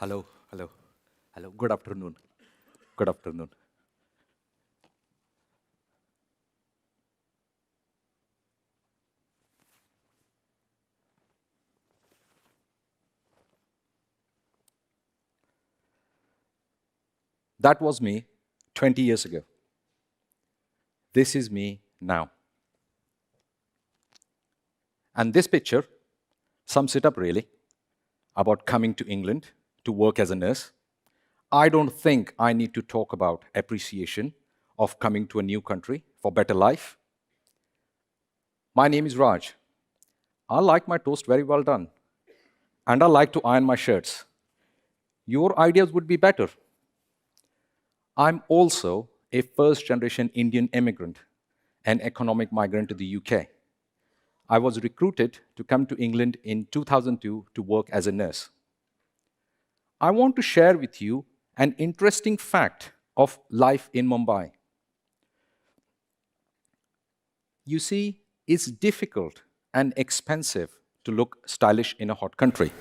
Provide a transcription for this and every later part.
Hello, hello, hello. Good afternoon. Good afternoon. That was me 20 years ago. This is me now. And this picture sums it up really about coming to England to work as a nurse. I don't think I need to talk about appreciation of coming to a new country for better life. My name is Raj. I like my toast very well done. And I like to iron my shirts. Your ideas would be better. I'm also a first generation Indian immigrant, an economic migrant to the UK. I was recruited to come to England in 2002 to work as a nurse. I want to share with you an interesting fact of life in Mumbai. You see, it's difficult and expensive to look stylish in a hot country.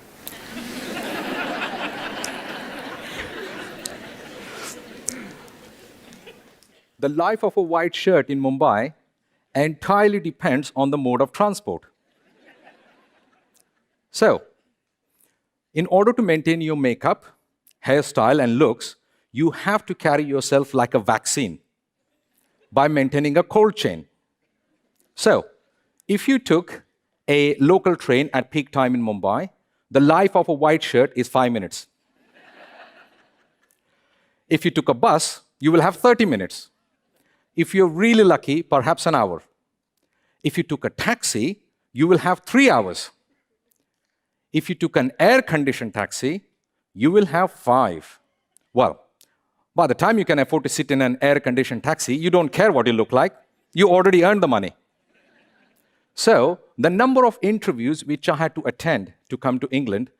The life of a white shirt in Mumbai entirely depends on the mode of transport. So, in order to maintain your makeup, hairstyle, and looks, you have to carry yourself like a vaccine by maintaining a cold chain. So, if you took a local train at peak time in Mumbai, the life of a white shirt is 5 minutes. If you took a bus, you will have 30 minutes. If you're really lucky, perhaps an hour. If you took a taxi, you will have 3 hours. If you took an air-conditioned taxi, you will have 5. Well, by the time you can afford to sit in an air-conditioned taxi, you don't care what you look like. You already earned the money. So, the number of interviews which I had to attend to come to England,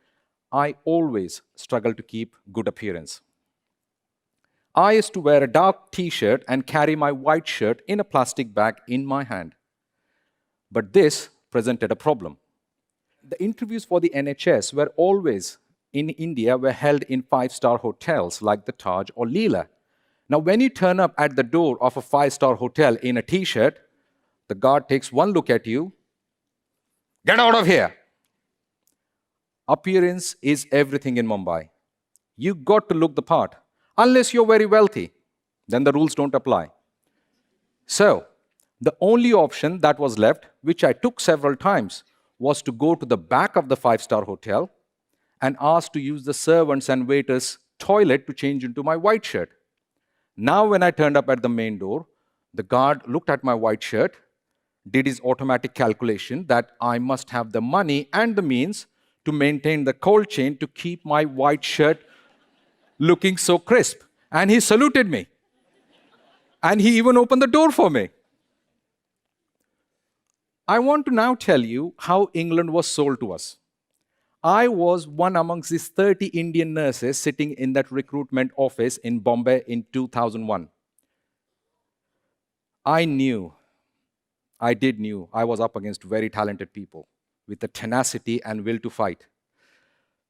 I always struggled to keep good appearance. I used to wear a dark t-shirt and carry my white shirt in a plastic bag in my hand. But this presented a problem. The interviews for the NHS were always in India were held in 5-star hotels like the Taj or Leela. Now, when you turn up at the door of a 5-star hotel in a t-shirt, the guard takes one look at you. Get out of here! Appearance is everything in Mumbai. You got to look the part. Unless you're very wealthy, then the rules don't apply. So, the only option that was left, which I took several times, was to go to the back of the 5-star hotel and ask to use the servants' and waiters' toilet to change into my white shirt. Now, when I turned up at the main door, the guard looked at my white shirt, did his automatic calculation that I must have the money and the means to maintain the cold chain to keep my white shirt looking so crisp. And he saluted me. And he even opened the door for me. I want to now tell you how England was sold to us. I was one amongst these 30 Indian nurses sitting in that recruitment office in Bombay in 2001. I knew I was up against very talented people with the tenacity and will to fight.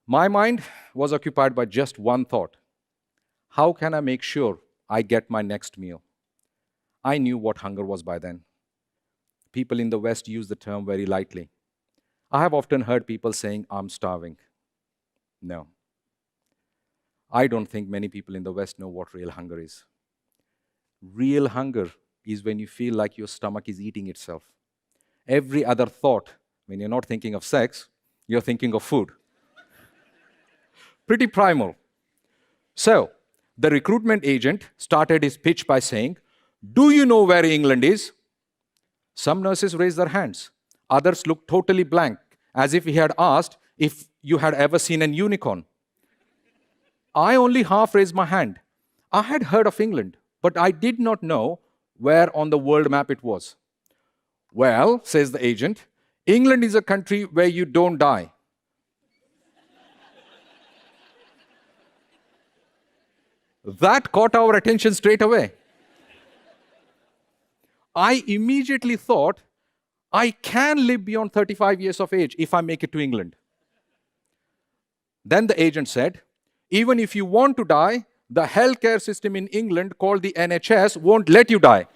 My mind was occupied by just one thought. How can I make sure I get my next meal? I knew what hunger was by then. People in the West use the term very lightly. I have often heard people saying, I'm starving. No. I don't think many people in the West know what real hunger is. Real hunger is when you feel like your stomach is eating itself. Every other thought, when you're not thinking of sex, you're thinking of food. Pretty primal. So, the recruitment agent started his pitch by saying, do you know where England is? Some nurses raised their hands. Others looked totally blank, as if he had asked if you had ever seen an unicorn. I only half raised my hand. I had heard of England, but I did not know where on the world map it was. Well, says the agent, England is a country where you don't die. That caught our attention straight away. I immediately thought, I can live beyond 35 years of age if I make it to England. Then the agent said, Even if you want to die, the healthcare system in England called the NHS won't let you die.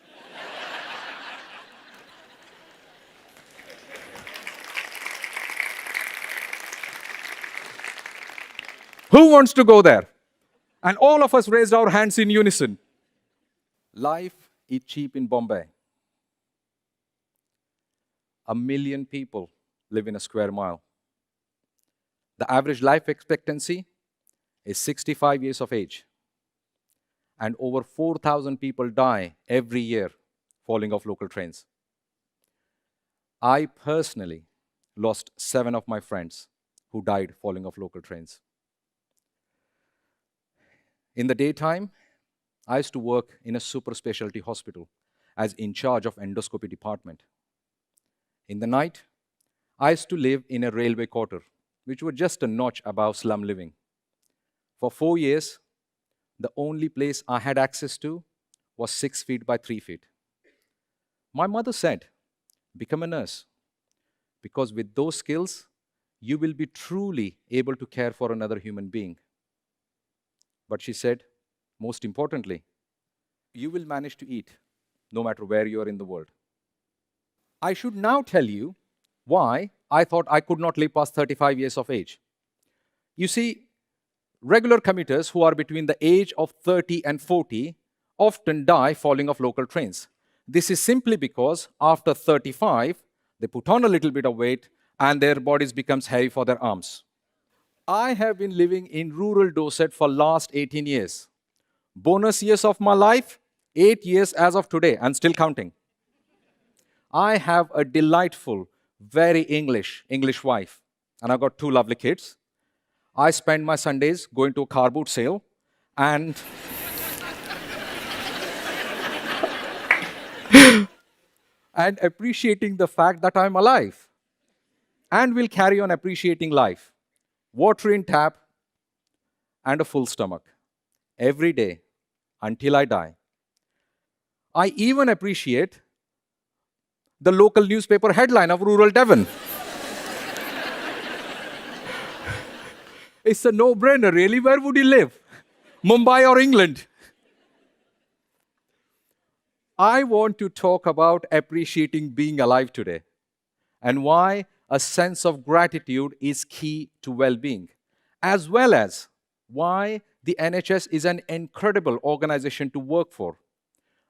Who wants to go there? And all of us raised our hands in unison. Life is cheap in Bombay. 1 million people live in a square mile. The average life expectancy is 65 years of age. And over 4,000 people die every year falling off local trains. I personally lost 7 of my friends who died falling off local trains. In the daytime, I used to work in a super specialty hospital as in charge of endoscopy department. In the night, I used to live in a railway quarter, which was just a notch above slum living. For 4 years, the only place I had access to was 6 feet by 3 feet. My mother said, become a nurse, because with those skills, you will be truly able to care for another human being. But she said, most importantly, you will manage to eat no matter where you are in the world. I should now tell you why I thought I could not live past 35 years of age. You see, regular commuters who are between the age of 30 and 40 often die falling off local trains. This is simply because after 35, they put on a little bit of weight and their bodies becomes heavy for their arms. I have been living in rural Dorset for last 18 years. Bonus years of my life, 8 years as of today, and still counting. I have a delightful, very English wife, and I've got 2 lovely kids. I spend my Sundays going to a car boot sale and and appreciating the fact that I'm alive. And will carry on appreciating life. Water in tap and a full stomach every day until I die. I even appreciate the local newspaper headline of rural Devon. It's a no-brainer, really. Where would you live? Mumbai or England? I want to talk about appreciating being alive today and why a sense of gratitude is key to well-being, as well as why the NHS is an incredible organization to work for.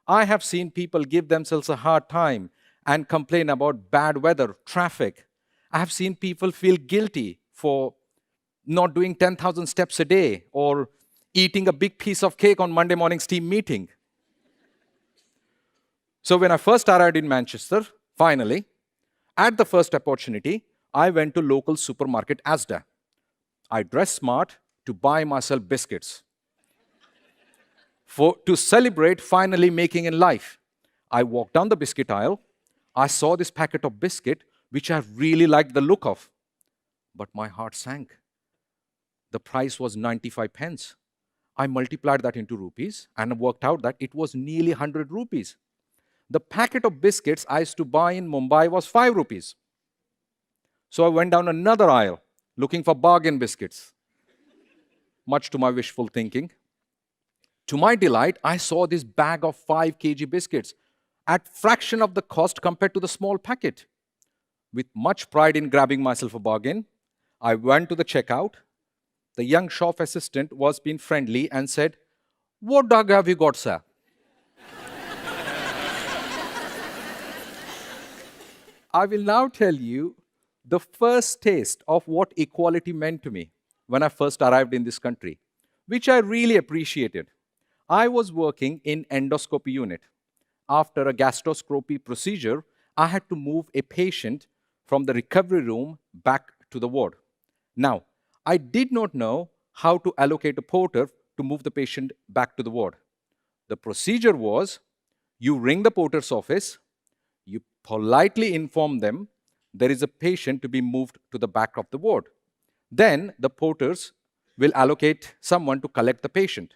I have seen people give themselves a hard time and complain about bad weather, traffic. I have seen people feel guilty for not doing 10,000 steps a day or eating a big piece of cake on Monday morning's team meeting. So when I first arrived in Manchester, finally, at the first opportunity, I went to local supermarket Asda. I dressed smart to buy myself biscuits. To celebrate finally making in life. I walked down the biscuit aisle. I saw this packet of biscuit, which I really liked the look of. But my heart sank. The price was 95 pence. I multiplied that into rupees and worked out that it was nearly 100 rupees. The packet of biscuits I used to buy in Mumbai was 5 rupees. So I went down another aisle looking for bargain biscuits, much to my wishful thinking. To my delight, I saw this bag of 5 kg biscuits at fraction of the cost compared to the small packet. With much pride in grabbing myself a bargain, I went to the checkout. The young shop assistant was being friendly and said, "What dog have you got, sir?" I will now tell you the first taste of what equality meant to me when I first arrived in this country, which I really appreciated. I was working in endoscopy unit. After a gastroscopy procedure, I had to move a patient from the recovery room back to the ward. Now, I did not know how to allocate a porter to move the patient back to the ward. The procedure was, you ring the porter's office, you politely inform them there is a patient to be moved to the back of the ward. Then the porters will allocate someone to collect the patient.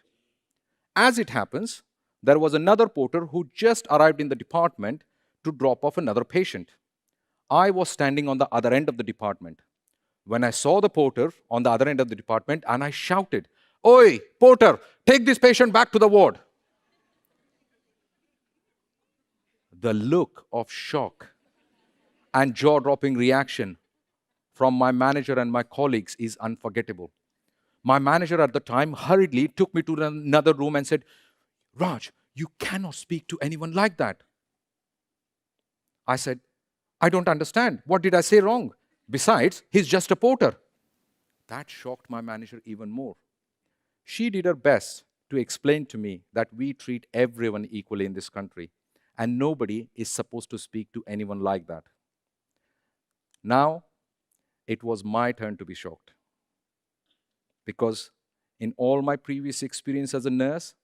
As it happens, there was another porter who just arrived in the department to drop off another patient. I was standing on the other end of the department when I saw the porter on the other end of the department and I shouted, Oi, porter, take this patient back to the ward. The look of shock and jaw-dropping reaction from my manager and my colleagues is unforgettable. My manager at the time hurriedly took me to another room and said, Raj, you cannot speak to anyone like that. I said, I don't understand. What did I say wrong? Besides, he's just a porter. That shocked my manager even more. She did her best to explain to me that we treat everyone equally in this country and nobody is supposed to speak to anyone like that. Now, it was my turn to be shocked. Because in all my previous experience as a nurse,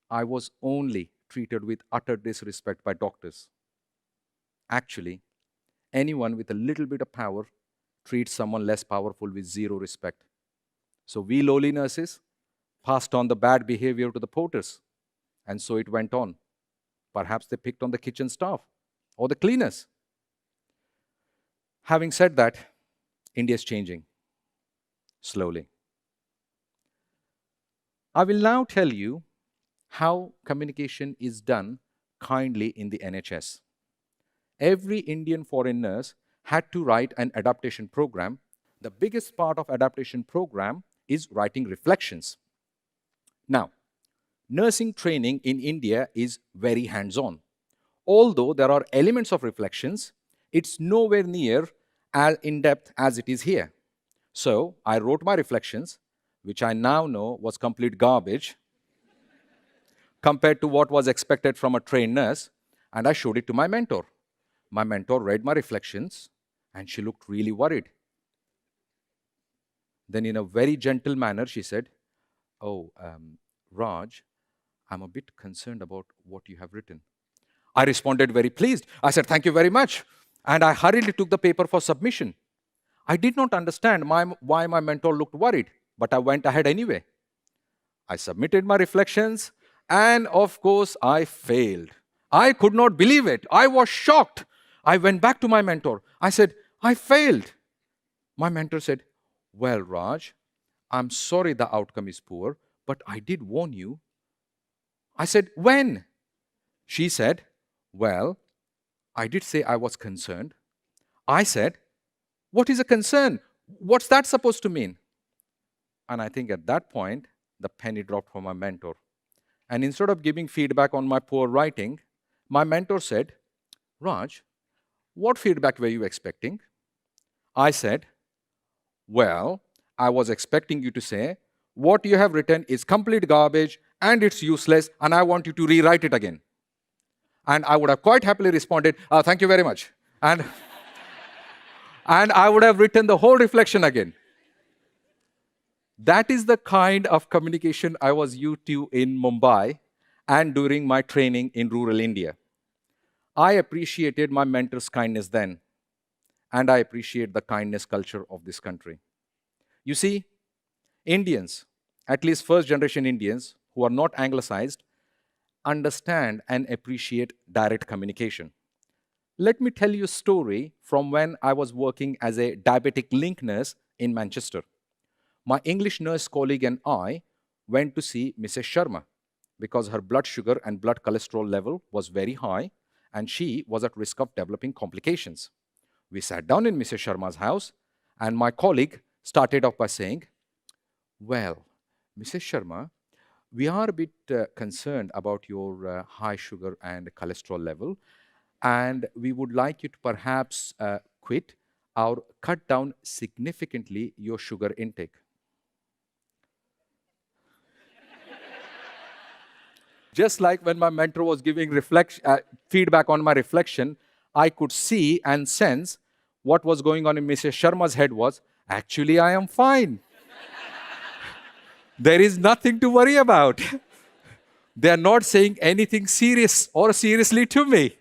I was only treated with utter disrespect by doctors. Actually, anyone with a little bit of power treats someone less powerful with zero respect. So we lowly nurses passed on the bad behavior to the porters. And so it went on. Perhaps they picked on the kitchen staff or the cleaners. Having said that, India is changing slowly. I will now tell you how communication is done kindly in the NHS. Every Indian foreign nurse had to write an adaptation program. The biggest part of adaptation program is writing reflections. Now, nursing training in India is very hands-on. Although there are elements of reflections, it's nowhere near as in-depth as it is here. So I wrote my reflections, which I now know was complete garbage compared to what was expected from a trained nurse, and I showed it to my mentor. My mentor read my reflections, and she looked really worried. Then in a very gentle manner, she said, "Oh, Raj, I'm a bit concerned about what you have written." I responded very pleased. I said, "Thank you very much." And I hurriedly took the paper for submission. I did not understand why my mentor looked worried, but I went ahead anyway. I submitted my reflections, and of course, I failed. I could not believe it. I was shocked. I went back to my mentor. I said, "I failed." My mentor said, "Well, Raj, I'm sorry the outcome is poor, but I did warn you." I said, "When?" She said, "Well, I did say I was concerned." I said, "What is a concern? What's that supposed to mean?" And I think at that point, the penny dropped for my mentor. And instead of giving feedback on my poor writing, my mentor said, "Raj, what feedback were you expecting?" I said, "Well, I was expecting you to say, what you have written is complete garbage and it's useless and I want you to rewrite it again." And I would have quite happily responded, "Thank you very much." And I would have written the whole reflection again. That is the kind of communication I was used to in Mumbai and during my training in rural India. I appreciated my mentor's kindness then, and I appreciate the kindness culture of this country. You see, Indians, at least first generation Indians who are not anglicized, understand and appreciate direct communication. Let me tell you a story from when I was working as a diabetic link nurse in Manchester. My English nurse colleague and I went to see Mrs. Sharma because her blood sugar and blood cholesterol level was very high and she was at risk of developing complications. We sat down in Mrs. Sharma's house and my colleague started off by saying, "Well, Mrs. Sharma, we are a bit concerned about your high sugar and cholesterol level, and we would like you to perhaps quit or cut down significantly your sugar intake." Just like when my mentor was giving feedback on my reflection, I could see and sense what was going on in Mrs. Sharma's head was, "Actually, I am fine. There is nothing to worry about." They are not saying anything serious or seriously to me.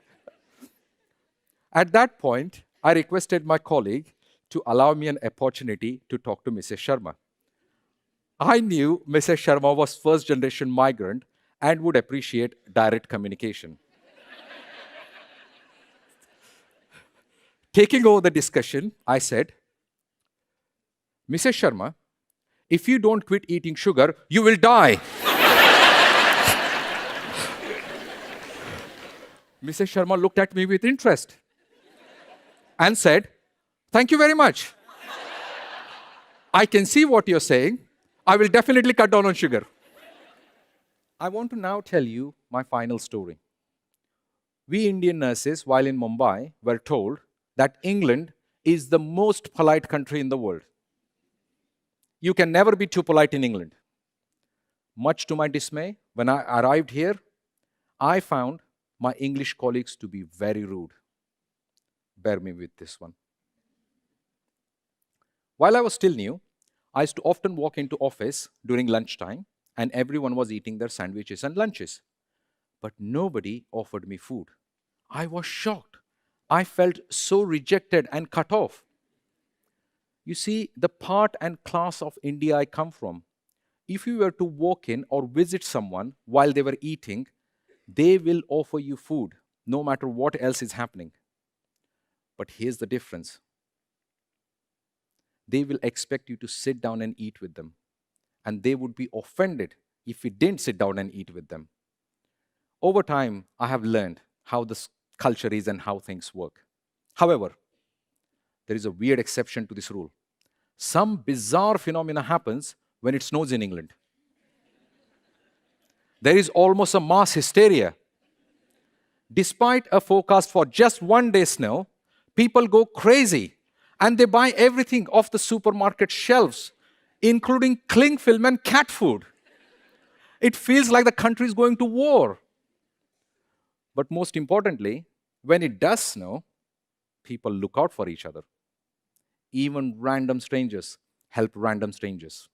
At that point, I requested my colleague to allow me an opportunity to talk to Mrs. Sharma. I knew Mrs. Sharma was first generation migrant and would appreciate direct communication. Taking over the discussion, I said, "Mrs. Sharma, If you don't quit eating sugar, you will die. Mrs. Sharma looked at me with interest and said, "Thank you very much. I can see what you're saying. I will definitely cut down on sugar." I want to now tell you my final story. We Indian nurses, while in Mumbai, were told that England is the most polite country in the world. You can never be too polite in England. Much to my dismay, when I arrived here, I found my English colleagues to be very rude. Bear me with this one. While I was still new, I used to often walk into office during lunchtime and everyone was eating their sandwiches and lunches. But nobody offered me food. I was shocked. I felt so rejected and cut off. You see, the part and class of India I come from, if you were to walk in or visit someone while they were eating, they will offer you food, no matter what else is happening. But here's the difference. They will expect you to sit down and eat with them. And they would be offended if you didn't sit down and eat with them. Over time, I have learned how this culture is and how things work. However, there is a weird exception to this rule. Some bizarre phenomena happens when it snows in England. There is almost a mass hysteria. Despite a forecast for just one day snow, people go crazy and they buy everything off the supermarket shelves, including cling film and cat food. It feels like the country is going to war. But most importantly, when it does snow, people look out for each other. Even random strangers help random strangers.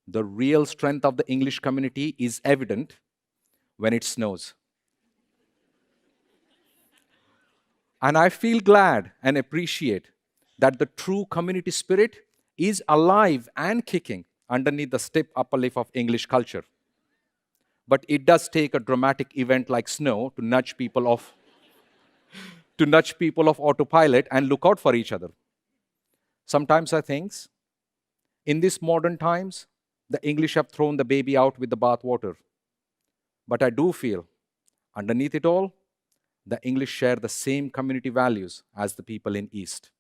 The real strength of the English community is evident when it snows. And I feel glad and appreciate that the true community spirit is alive and kicking underneath the stiff upper lip of English culture. But it does take a dramatic event like snow to nudge people off autopilot and look out for each other. Sometimes I think, in these modern times, the English have thrown the baby out with the bathwater. But I do feel, underneath it all, the English share the same community values as the people in East.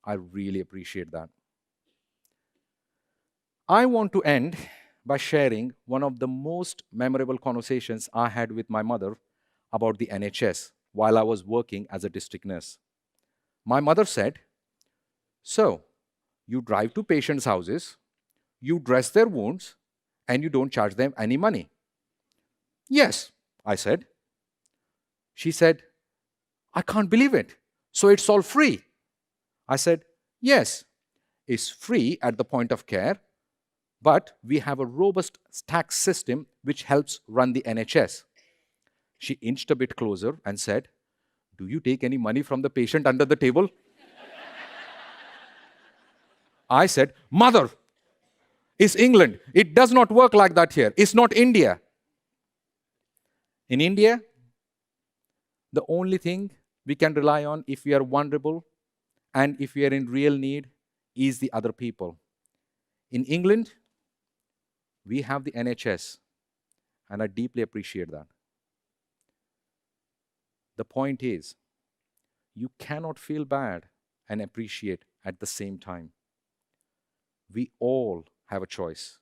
I really appreciate that. I want to end by sharing one of the most memorable conversations I had with my mother about the NHS while I was working as a district nurse. My mother said, "So, you drive to patients' houses, you dress their wounds, and you don't charge them any money." "Yes," I said. She said, "I can't believe it. So it's all free." I said, "Yes, it's free at the point of care, but we have a robust tax system which helps run the NHS. She inched a bit closer and said, "Do you take any money from the patient under the table?" I said, "Mother, it's England. It does not work like that here. It's not India." In India, the only thing we can rely on if we are vulnerable and if we are in real need is the other people. In England, we have the NHS, and I deeply appreciate that. The point is, you cannot feel bad and appreciate at the same time. We all have a choice.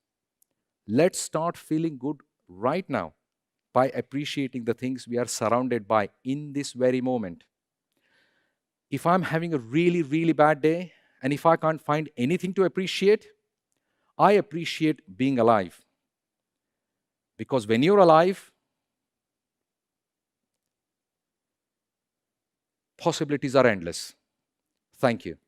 Let's start feeling good right now by appreciating the things we are surrounded by in this very moment. If I'm having a really, really bad day, and if I can't find anything to appreciate, I appreciate being alive. Because when you're alive, possibilities are endless. Thank you.